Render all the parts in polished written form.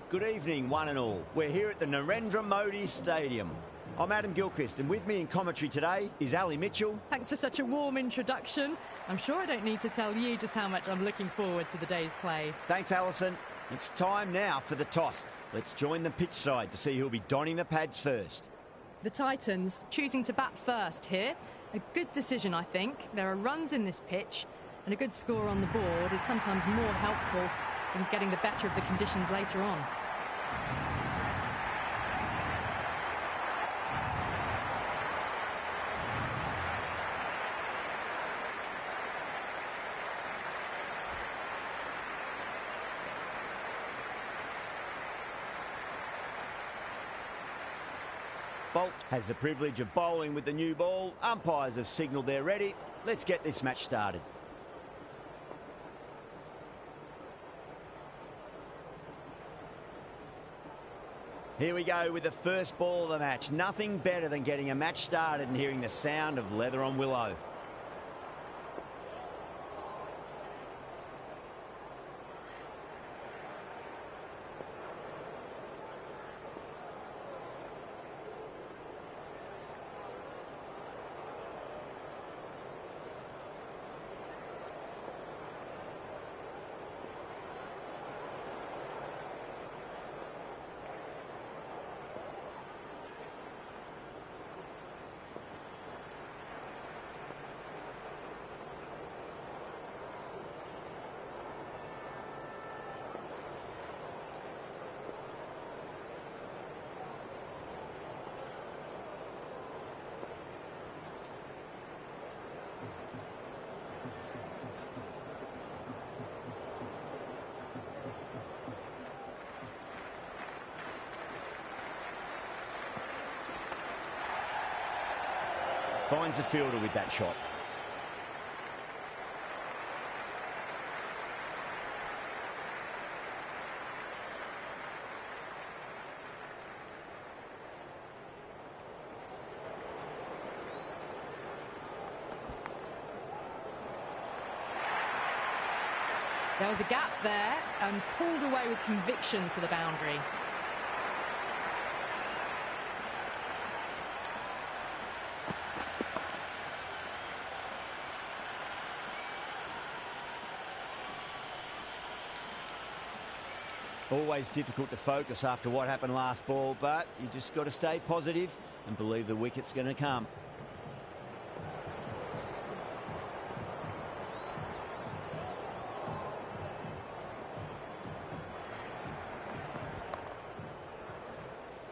Good evening, one and all. We're here at the Narendra Modi Stadium. I'm Adam Gilchrist, and with me in commentary today is Ali Mitchell. Thanks for such a warm introduction. I'm sure I don't need to tell you just how much I'm looking forward to the day's play. Thanks, Alison. It's time now for the toss. Let's join the pitch side to see who'll be donning the pads first. The Titans choosing to bat first here. A good decision, I think. There are runs in this pitch, and a good score on the board is sometimes more helpful than getting the better of the conditions later on. Bolt has the privilege of bowling with the new ball. Umpires have signalled they're ready. Let's get this match started. Here we go with the first ball of the match. Nothing better than getting a match started and hearing the sound of leather on willow. Finds the fielder with that shot. There was a gap there and pulled away with conviction to the boundary. Always difficult to focus after what happened last ball, but you just got to stay positive and believe the wicket's going to come.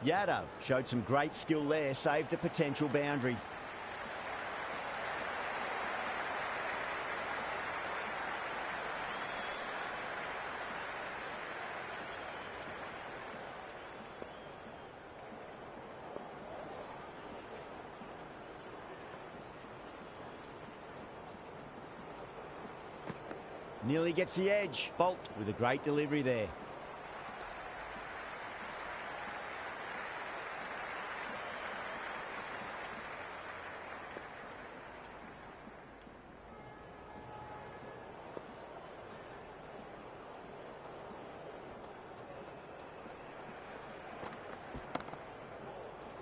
Yadav showed some great skill there, saved a potential boundary. Nearly gets the edge. Bolt with a great delivery there.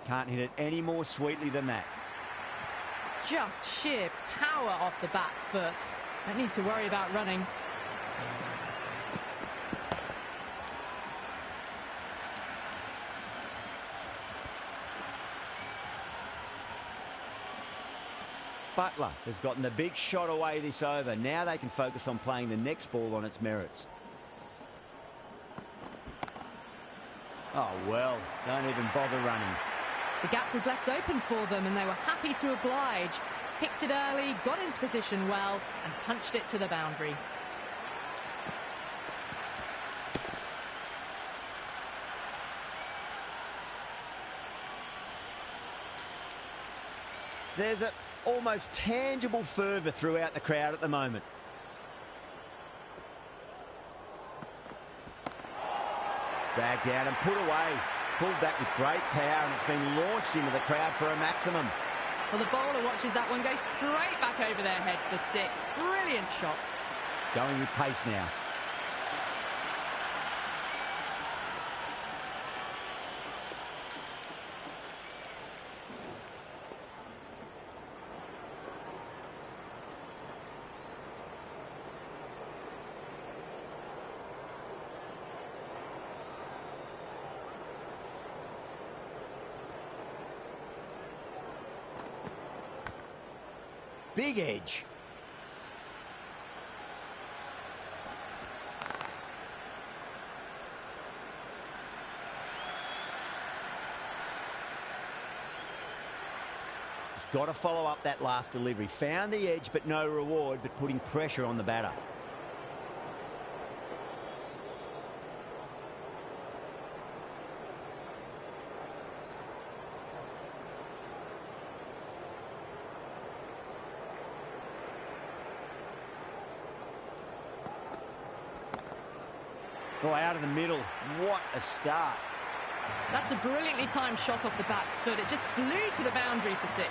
Can't hit it any more sweetly than that. Just sheer power off the back foot. Don't need to worry about running. Butler has gotten the big shot away this over. Now they can focus on playing the next ball on its merits. Oh, well, don't even bother running. The gap was left open for them and they were happy to oblige. Picked it early, got into position well and punched it to the boundary. There's an almost tangible fervour throughout the crowd at the moment. Dragged out and put away. Pulled back with great power and it's been launched into the crowd for a maximum. Well, the bowler watches that one go straight back over their head for six. Brilliant shot. Going with pace now. big edge. Got to follow up that last delivery. Found the edge, but no reward, but putting pressure on the batter. Oh, out of the middle. What a start. That's a brilliantly timed shot off the back foot. It just flew to the boundary for 6.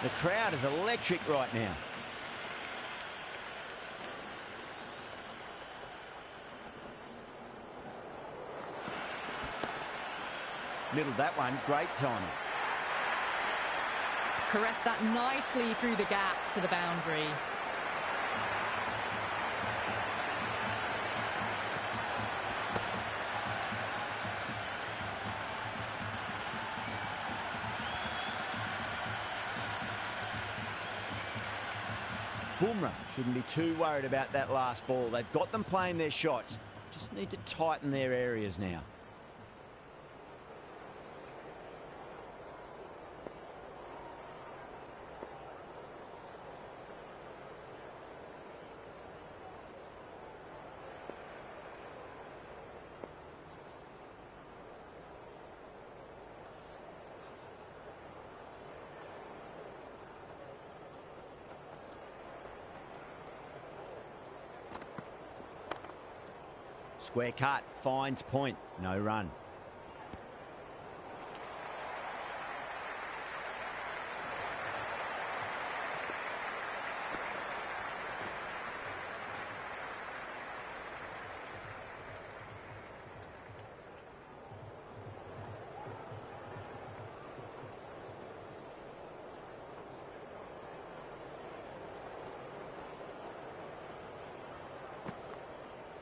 The crowd is electric right now. Middled that one, great timing. Caressed that nicely through the gap to the boundary. Bumrah shouldn't be too worried about that last ball. They've got them playing their shots. Just need to tighten their areas now. Square cut, finds point, no run.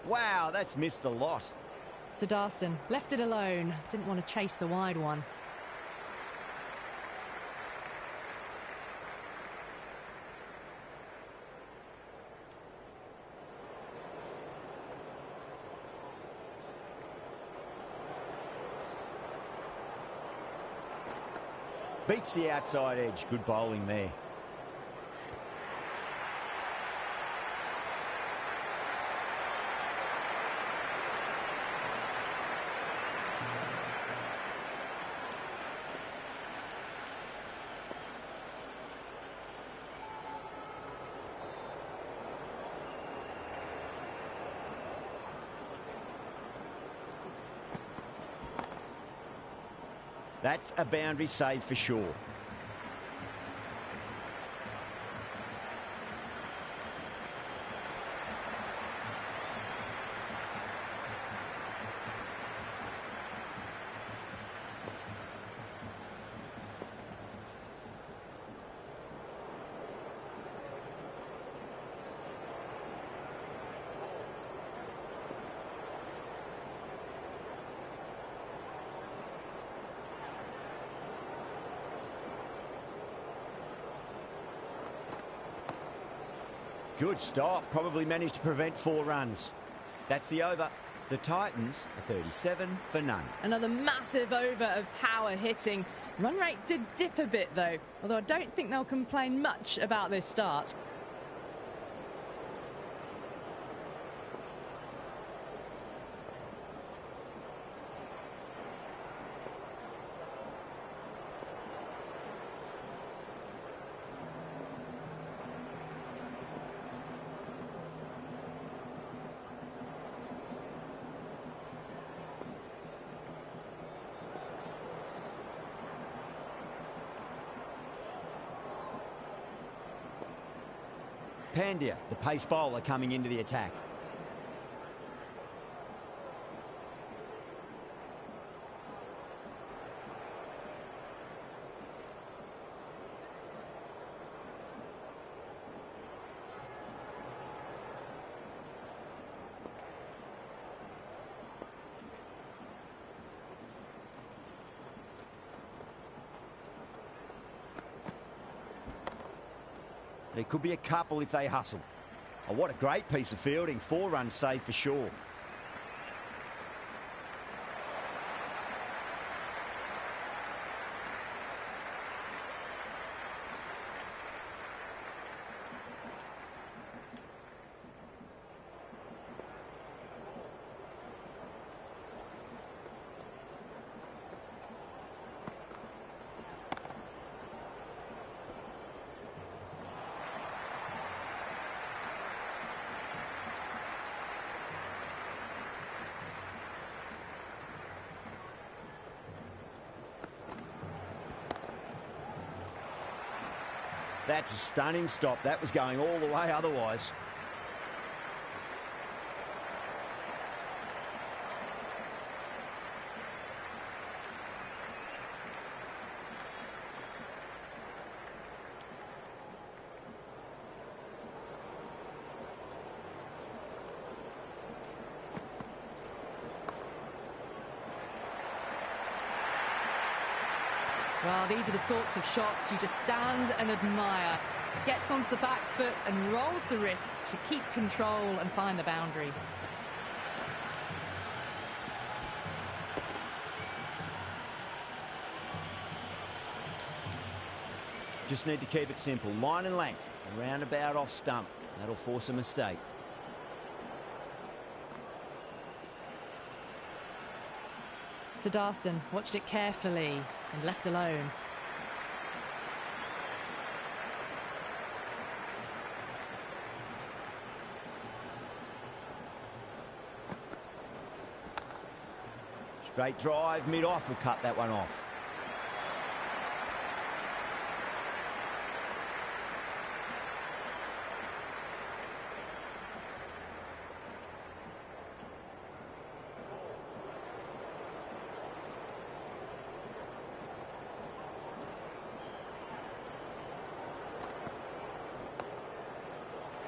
Wow, that's missed the lot. Sudarshan left it alone. Didn't want to chase the wide one. Beats the outside edge. Good bowling there. That's a boundary save for sure. Good stop. Probably managed to prevent 4 runs. That's the over. The Titans are 37 for none. Another massive over of power hitting. Run rate did dip a bit though, although I don't think they'll complain much about this start. Pandya, the pace bowler, coming into the attack. There could be a couple if they hustle. Oh, what a great piece of fielding. 4 runs saved for sure. That's a stunning stop. That was going all the way otherwise. Well, these are the sorts of shots you just stand and admire. Gets onto the back foot and rolls the wrists to keep control and find the boundary. Just need to keep it simple. Line and length. Roundabout off stump. That'll force a mistake. Siddharthan watched it carefully and left alone. Straight drive, mid-off will cut that one off.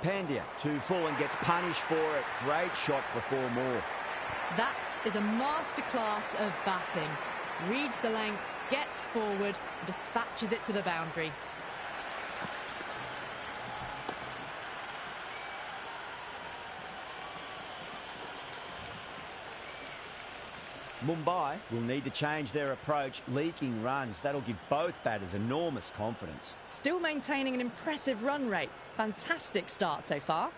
Pandya too full and gets punished for it. Great shot for 4 more. That is a masterclass of batting. Reads the length, gets forward, dispatches it to the boundary. Mumbai will need to change their approach. Leaking runs. That'll give both batters enormous confidence. Still maintaining an impressive run rate. Fantastic start so far.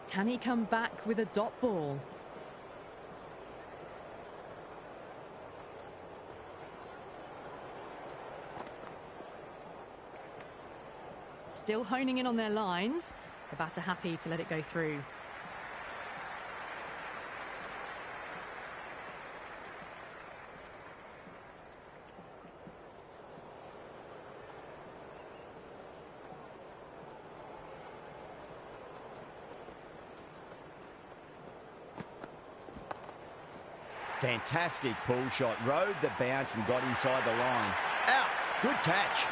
Can he come back with a dot ball? Still honing in on their lines. The batter happy to let it go through. Fantastic pull shot. Rode the bounce and got inside the line. Out. Good catch.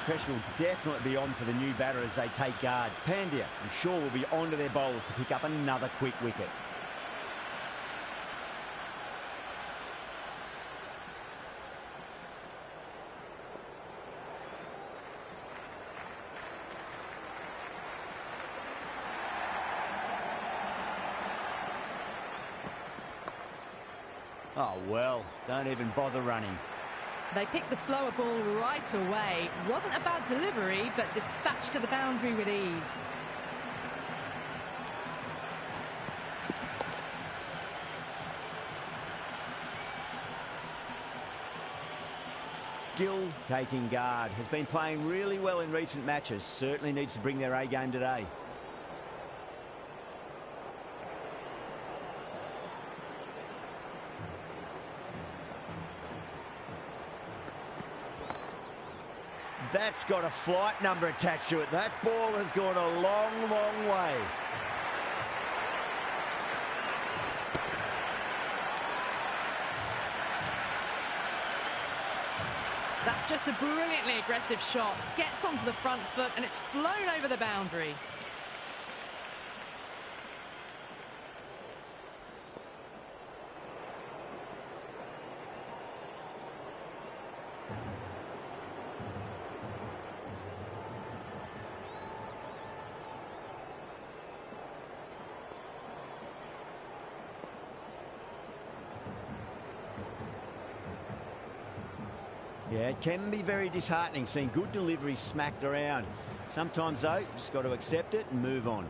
Pressure will definitely be on for the new batter as they take guard. Pandya, I'm sure, will be onto their bowls to pick up another quick wicket. Oh, well, don't even bother running. They picked the slower ball right away. Wasn't a bad delivery, but dispatched to the boundary with ease. skill taking guard. Has been playing really well in recent matches. Certainly needs to bring their A game today. That's got a flight number attached to it. That ball has gone a long, long way. That's just a brilliantly aggressive shot. Gets onto the front foot and it's flown over the boundary. Yeah, it can be very disheartening seeing good deliveries smacked around. Sometimes, though, you've just got to accept it and move on.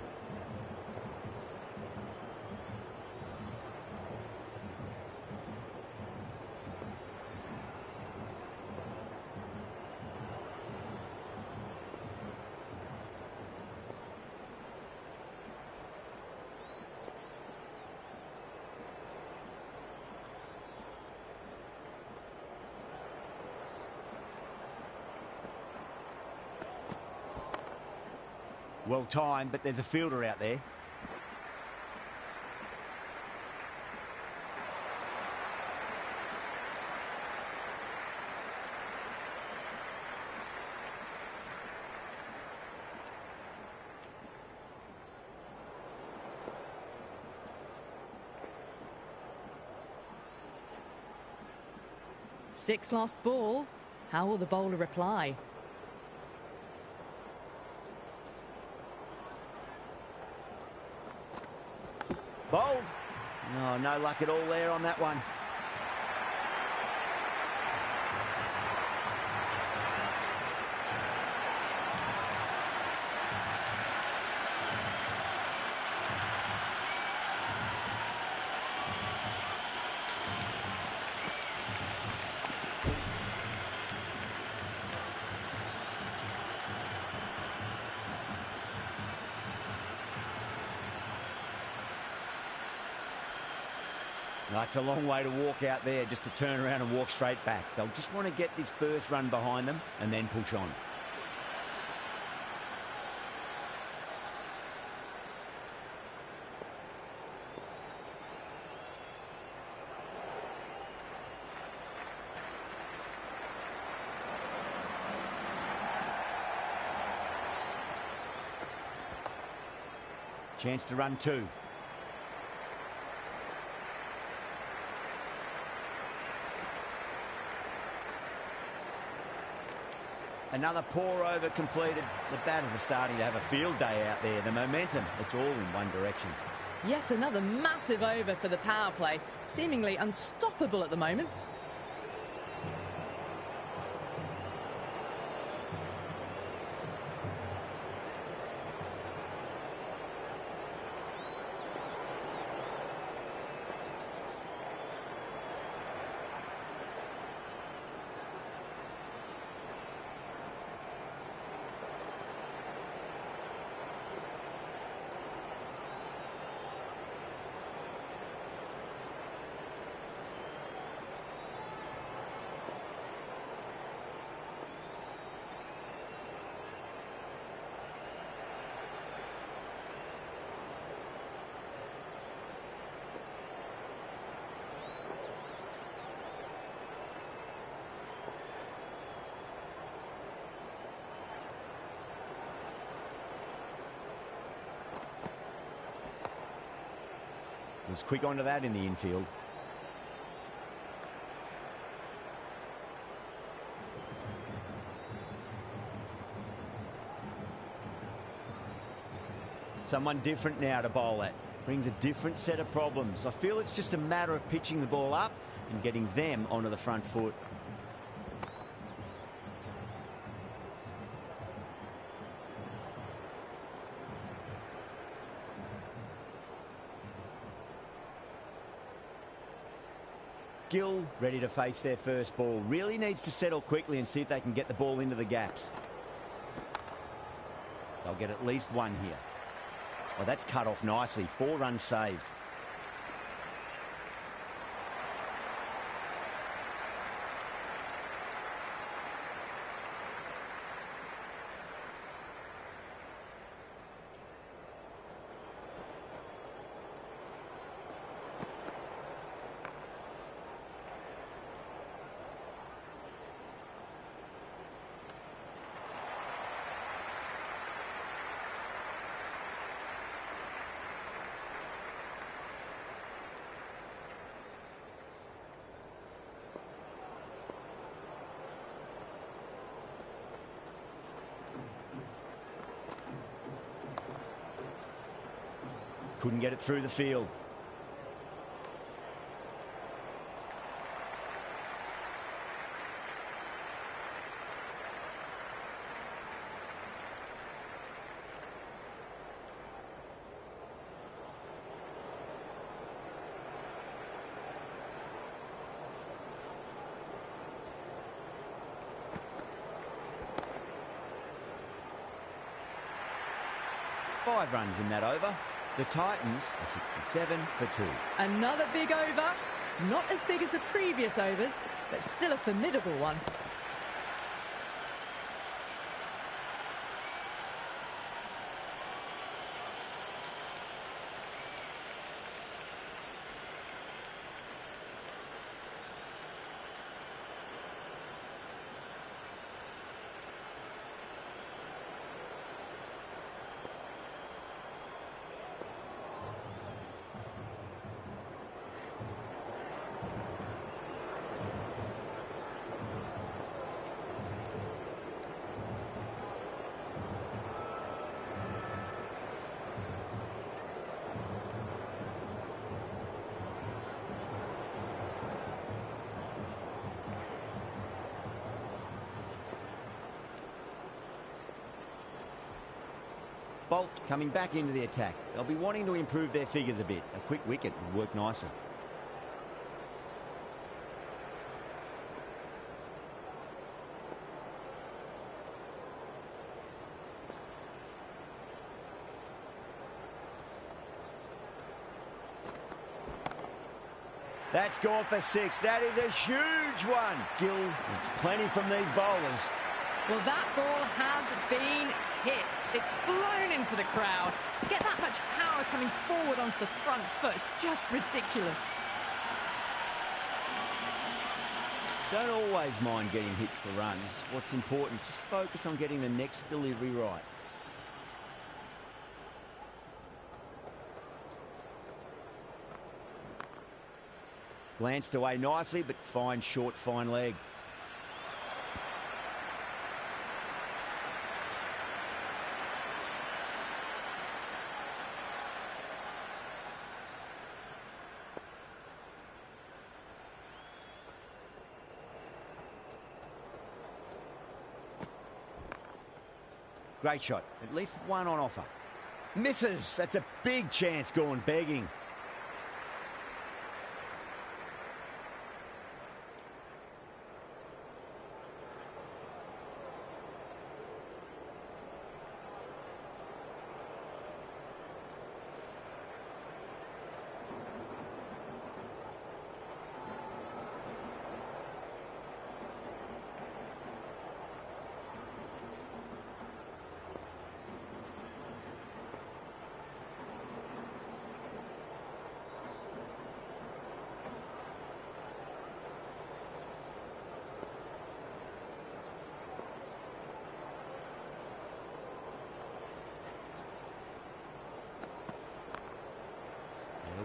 Well timed, but there's a fielder out there. Six lost ball. How will the bowler reply? Bowled. Oh, no luck at all there on that one. That's a long way to walk out there just to turn around and walk straight back. They'll just want to get this first run behind them and then push on. Chance to run two. Another pour over completed. The batters are starting to have a field day out there. The momentum, it's all in one direction. Yet another massive over for the power play. Seemingly unstoppable at the moment. Was quick onto that in the infield. Someone different now to bowl at. Brings a different set of problems. I feel it's just a matter of pitching the ball up and getting them onto the front foot. skill, ready to face their first ball. Really needs to settle quickly and see if they can get the ball into the gaps. They'll get at least one here. Oh, that's cut off nicely. 4 runs saved. Couldn't get it through the field. Five runs in that over. The Titans are 67 for 2. Another big over. Not as big as the previous overs, but still a formidable one. Bolt coming back into the attack. They'll be wanting to improve their figures a bit. A quick wicket would work nicely. That's gone for 6. That is a huge one. Gill gets plenty from these bowlers. Well, that ball has been hit. It's flown into the crowd. To get that much power coming forward onto the front foot is just ridiculous. Don't always mind getting hit for runs. What's important, just focus on getting the next delivery right. Glanced away nicely, but fine short, fine leg. Great shot. At least one on offer. Misses. That's a big chance gone begging.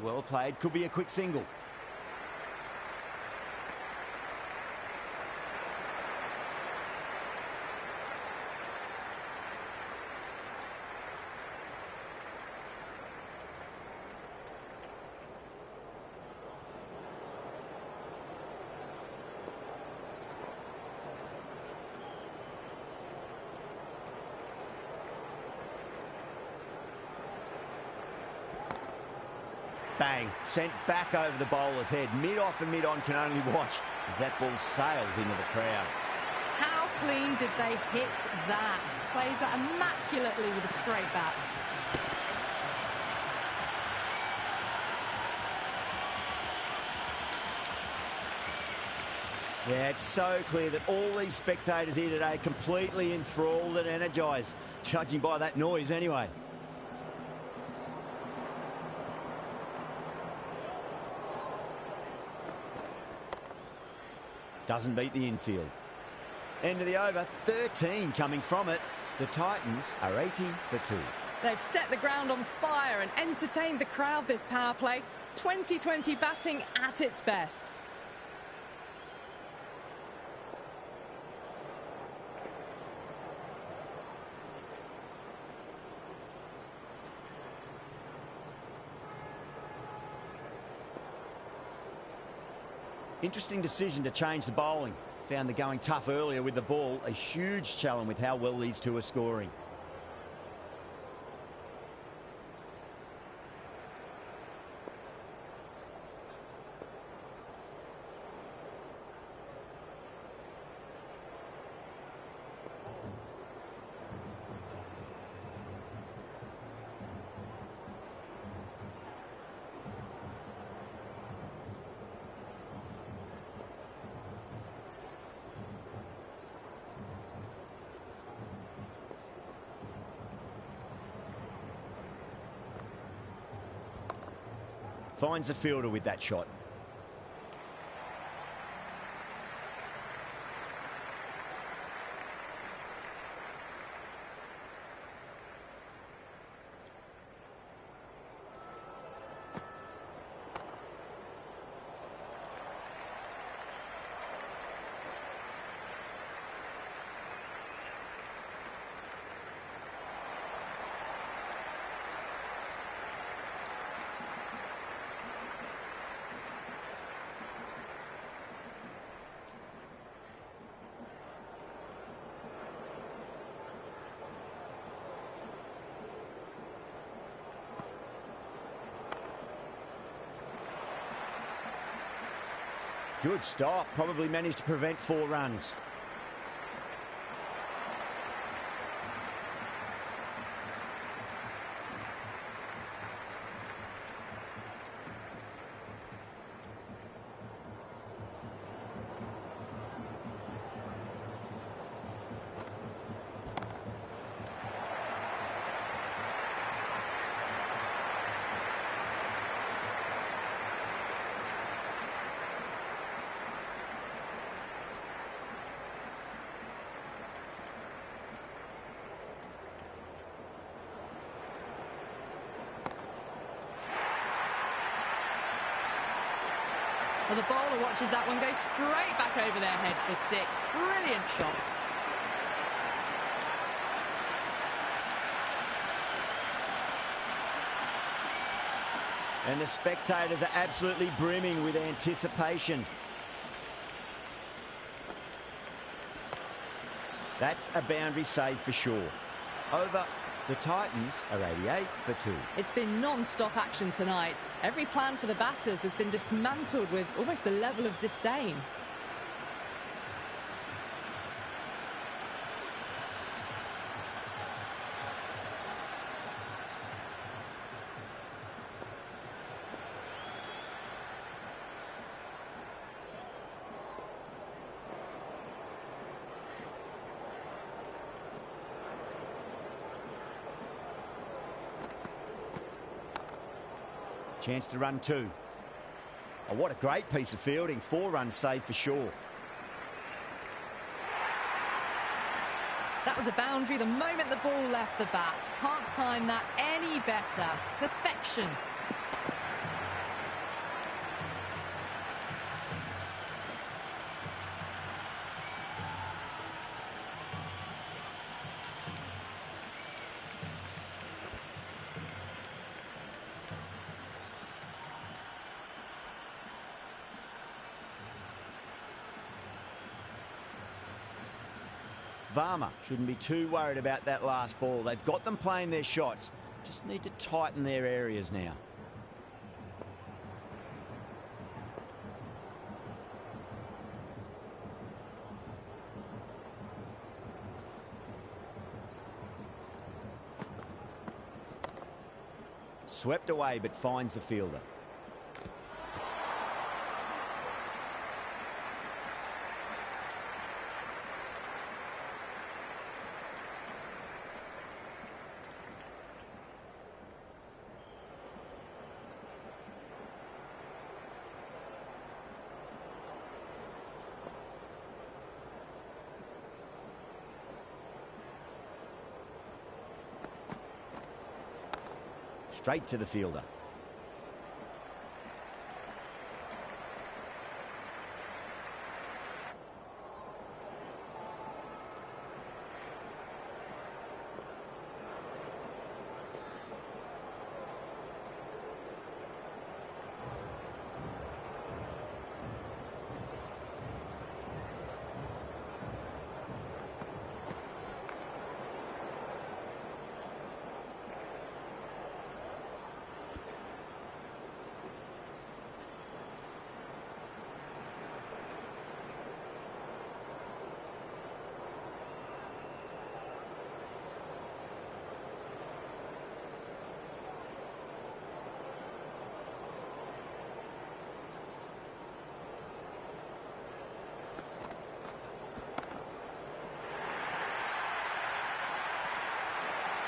Well played. Could be a quick single. Bang, sent back over the bowler's head. Mid-off and mid-on can only watch as that ball sails into the crowd. How clean did they hit that? Plays that immaculately with a straight bat. Yeah, it's so clear that all these spectators here today are completely enthralled and energised, judging by that noise anyway. Doesn't beat the infield. End of the over, 13 coming from it. The Titans are 80 for 2. They've set the ground on fire and entertained the crowd this power play. 2020 batting at its best. Interesting decision to change the bowling. Found the going tough earlier with the ball. A huge challenge with how well these two are scoring. Finds the fielder with that shot. Good stop. Probably managed to prevent 4 runs. Well, the bowler watches that one go straight back over their head for 6. Brilliant shot. And the spectators are absolutely brimming with anticipation. That's a boundary save for sure. Over. The Titans are 88 for 2. It's been non-stop action tonight. Every plan for the batters has been dismantled with almost a level of disdain. Chance to run 2. Oh, what a great piece of fielding. 4 runs saved for sure. That was a boundary the moment the ball left the bat. Can't time that any better. Perfection. Varma shouldn't be too worried about that last ball. They've got them playing their shots. Just need to tighten their areas now. Swept away, but finds the fielder. Straight to the fielder.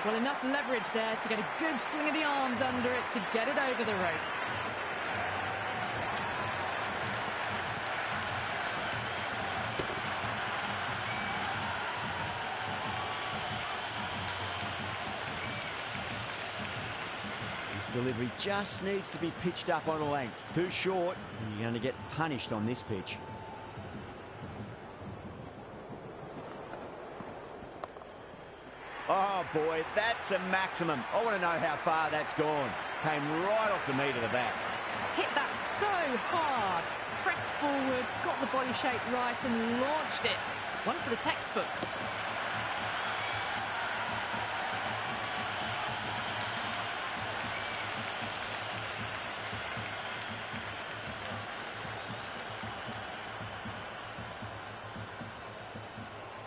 Well, enough leverage there to get a good swing of the arms under it to get it over the rope. This delivery just needs to be pitched up on a length. Too short, and you're going to get punished on this pitch. Oh boy, that's a maximum. I want to know how far that's gone. Came right off the meat of the bat. Hit that so hard. Pressed forward, got the body shape right and launched it. One for the textbook.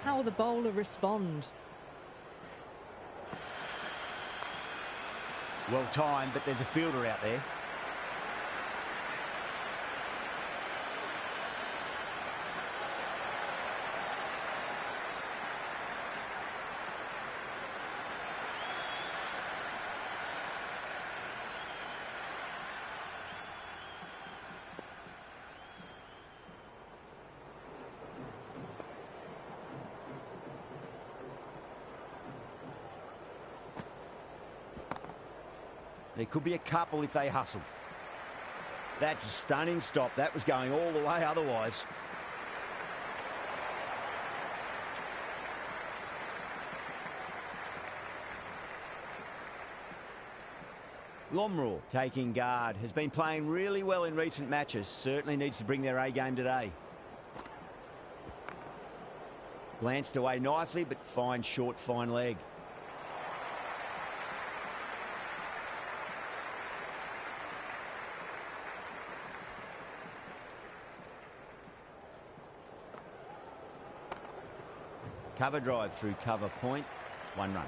How will the bowler respond? Well timed, but there's a fielder out there. There could be a couple if they hustle. That's a stunning stop. That was going all the way otherwise. Lomraw taking guard. Has been playing really well in recent matches. Certainly needs to bring their A game today. Glanced away nicely, but fine short, fine leg. Cover drive through cover point. 1 run.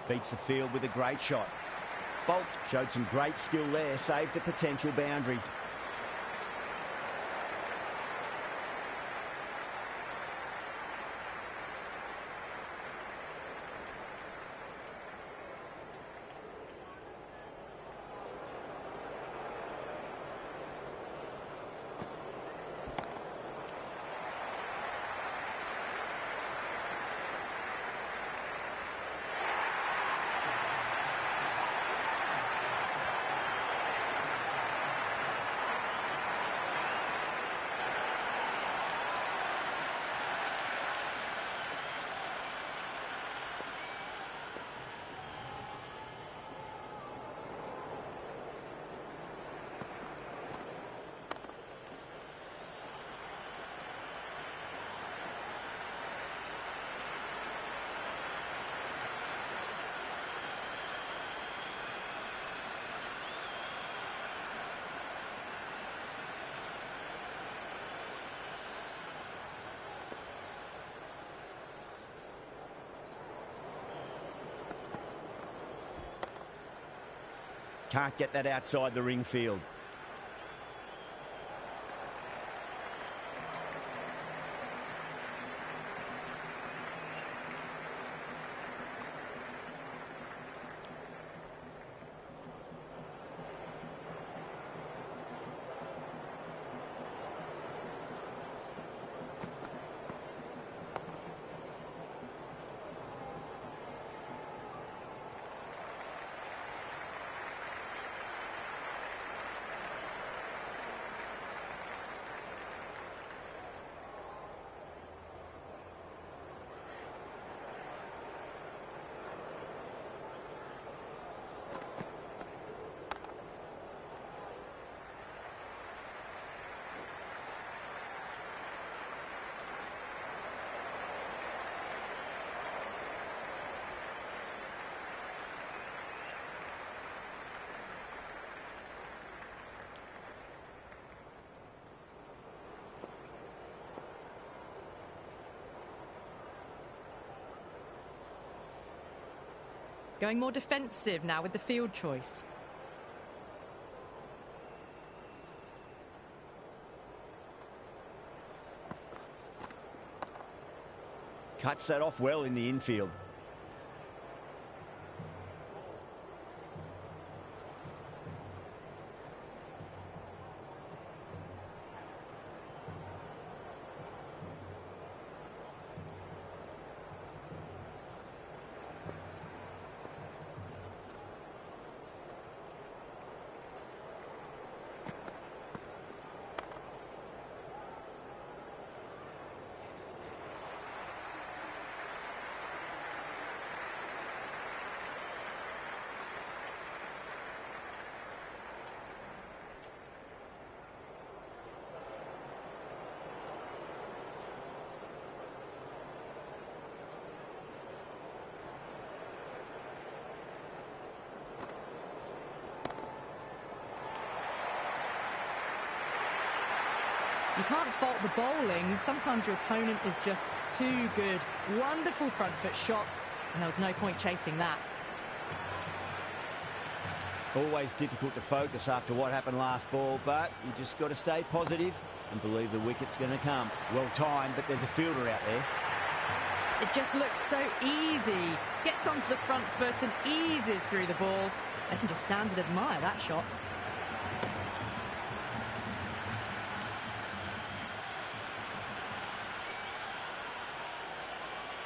Beats the field with a great shot. Bolt showed some great skill there, saved a potential boundary. Can't get that outside the ring field. Going more defensive now with the field choice. Cuts that off well in the infield. You can't fault the bowling. Sometimes your opponent is just too good. Wonderful front foot shot, and there was no point chasing that. Always difficult to focus after what happened last ball, but you just got to stay positive and believe the wicket's going to come. Well timed, but there's a fielder out there. It just looks so easy. Gets onto the front foot and eases through the ball. They can just stand and admire that shot.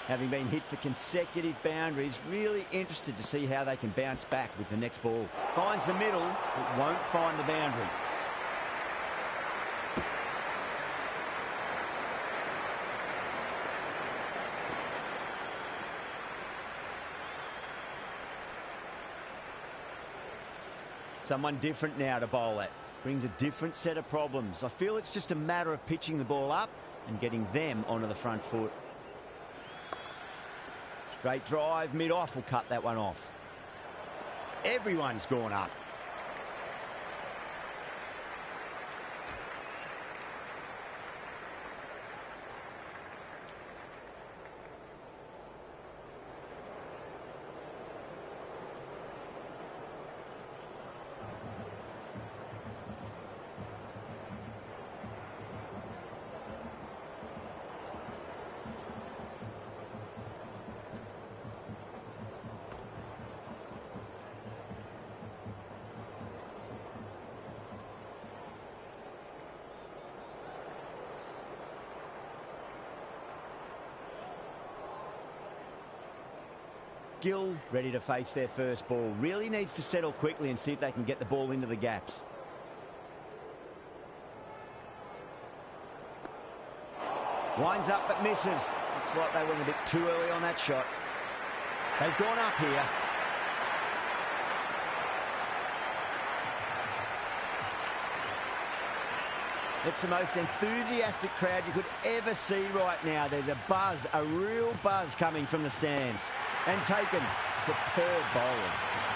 Having been hit for consecutive boundaries, really interested to see how they can bounce back with the next ball. Finds the middle, but won't find the boundary. Someone different now to bowl at. Brings a different set of problems. I feel it's just a matter of pitching the ball up and getting them onto the front foot. Straight drive, mid-off will cut that one off. Everyone's gone up. Gill ready to face their first ball. Really needs to settle quickly and see if they can get the ball into the gaps. Winds up but misses. Looks like they went a bit too early on that shot. They've gone up here. It's the most enthusiastic crowd you could ever see right now. There's a buzz, a real buzz coming from the stands. And taken. Superb bowling.